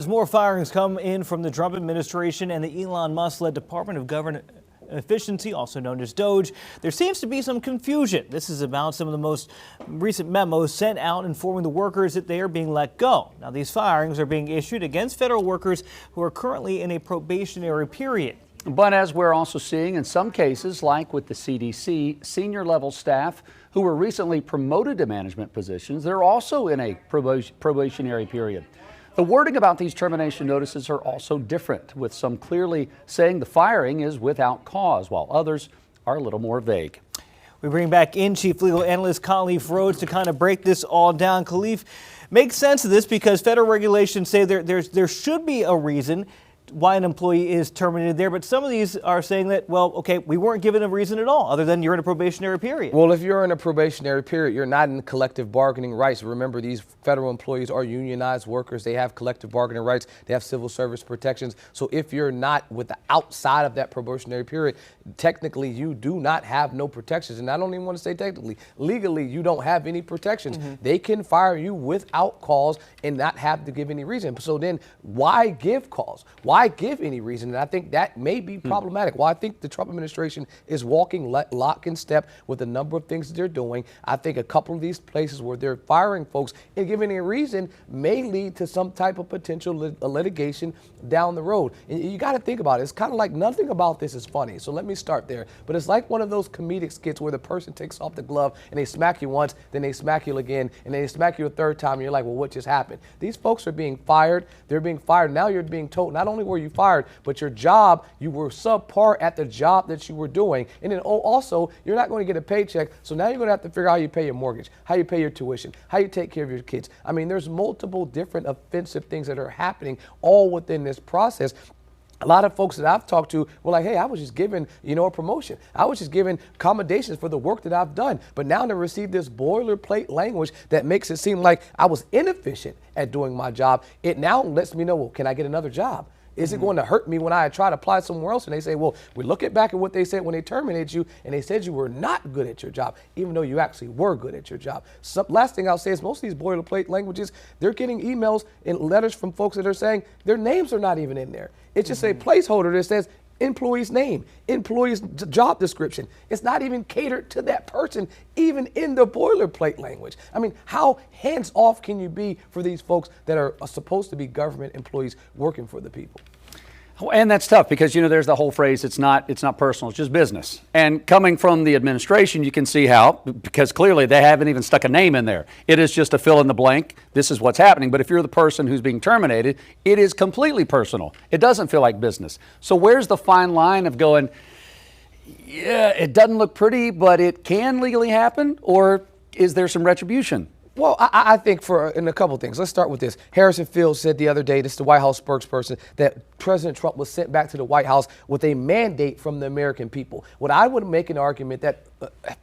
As more firings come in from the Trump administration and the Elon Musk-led Department of Government Efficiency, also known as DOGE, there seems to be some confusion. This is about some of the most recent memos sent out informing the workers that they are being let go. Now, these firings are being issued against federal workers who are currently in a probationary period. But as we're also seeing in some cases, like with the CDC, senior level staff who were recently promoted to management positions, they're also in a probationary period. The wording about these termination notices are also different, with some clearly saying the firing is without cause, while others are a little more vague. We bring back in Chief Legal Analyst Khalif Rhodes to kind of break this all down. Khalif, make sense of this because federal regulations say there should be a reason why an employee is terminated there, but some of these are saying that, well, okay, we weren't given a reason at all other than you're in a probationary period. Well, if you're in a probationary period, you're not in collective bargaining rights. Remember, these federal employees are unionized workers. They have collective bargaining rights. They have civil service protections. So if you're not with the outside of that probationary period, technically you do not have no protections. And I don't even want to say technically, legally you don't have any protections. They can fire you without cause and not have to give any reason. So then why give cause? Why give any reason? And I think that may be problematic. Well, I think the Trump administration is walking lock in step with a number of things that they're doing. I think a couple of these places where they're firing folks and giving a reason may lead to some type of potential litigation down the road. And you got to think about it. It's kind of like nothing about this is funny. So let me start there. But it's like one of those comedic skits where the person takes off the glove and they smack you once, then they smack you again, and they smack you a third time, and you're like, well, what just happened? These folks are being fired. They're being fired. Now you're being told not only were you fired, but your job, you were subpar at the job that you were doing. And then also, you're not going to get a paycheck. So now you're going to have to figure out how you pay your mortgage, how you pay your tuition, how you take care of your kids. I mean, there's multiple different offensive things that are happening all within this process. A lot of folks that I've talked to were like, hey, I was just given, a promotion. I was just given accommodations for the work that I've done. But now to receive this boilerplate language that makes it seem like I was inefficient at doing my job, it now lets me know, well, can I get another job? Is it going to hurt me when I try to apply somewhere else? And they say, well, we look back at what they said when they terminated you, and they said you were not good at your job, even though you actually were good at your job. Last thing I'll say is most of these boilerplate languages, they're getting emails and letters from folks that are saying their names are not even in there. It's just a placeholder that says employee's name, employee's job description. It's not even catered to that person, even in the boilerplate language. I mean, how hands off can you be for these folks that are supposed to be government employees working for the people? And that's tough because, there's the whole phrase, it's not personal, it's just business. And coming from the administration, you can see how, because clearly they haven't even stuck a name in there. It is just a fill in the blank. This is what's happening. But if you're the person who's being terminated, it is completely personal. It doesn't feel like business. So where's the fine line of going, yeah, it doesn't look pretty, but it can legally happen? Or is there some retribution? Well, I think in a couple of things. Let's start with this. Harrison Fields said the other day, this is the White House spokesperson, that President Trump was sent back to the White House with a mandate from the American people. What I would make an argument that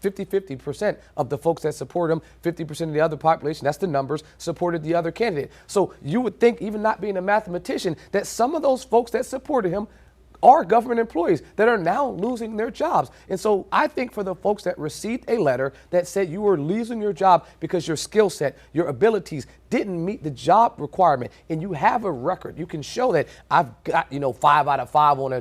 50% of the folks that support him, 50% of the other population, that's the numbers, supported the other candidate. So you would think, even not being a mathematician, that some of those folks that supported him are government employees that are now losing their jobs. And so I think for the folks that received a letter that said you were losing your job because your skill set, your abilities didn't meet the job requirement, and you have a record, you can show that I've got, 5 out of 5 on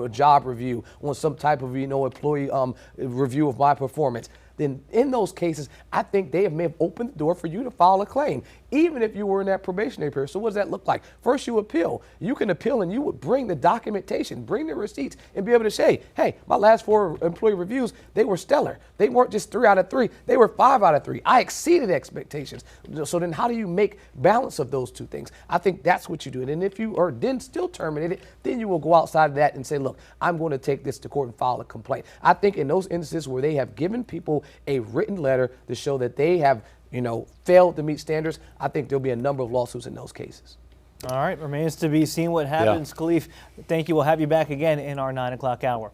a job review, on some type of, employee review of my performance, then in those cases, I think they may have opened the door for you to file a claim, even if you were in that probationary period. So what does that look like? First, you appeal. You can appeal, and you would bring the documentation, bring the receipts, and be able to say, hey, my last 4 employee reviews, they were stellar. They weren't just 3 out of 3. They were 5 out of 3. I exceeded expectations. So then how do you make balance of those two things? I think that's what you do. And if you are then still terminated, then you will go outside of that and say, look, I'm going to take this to court and file a complaint. I think in those instances where they have given people a written letter to show that they have, failed to meet standards, I think there'll be a number of lawsuits in those cases. All right, remains to be seen what happens. Khalif, thank you. We'll have you back again in our 9 o'clock hour.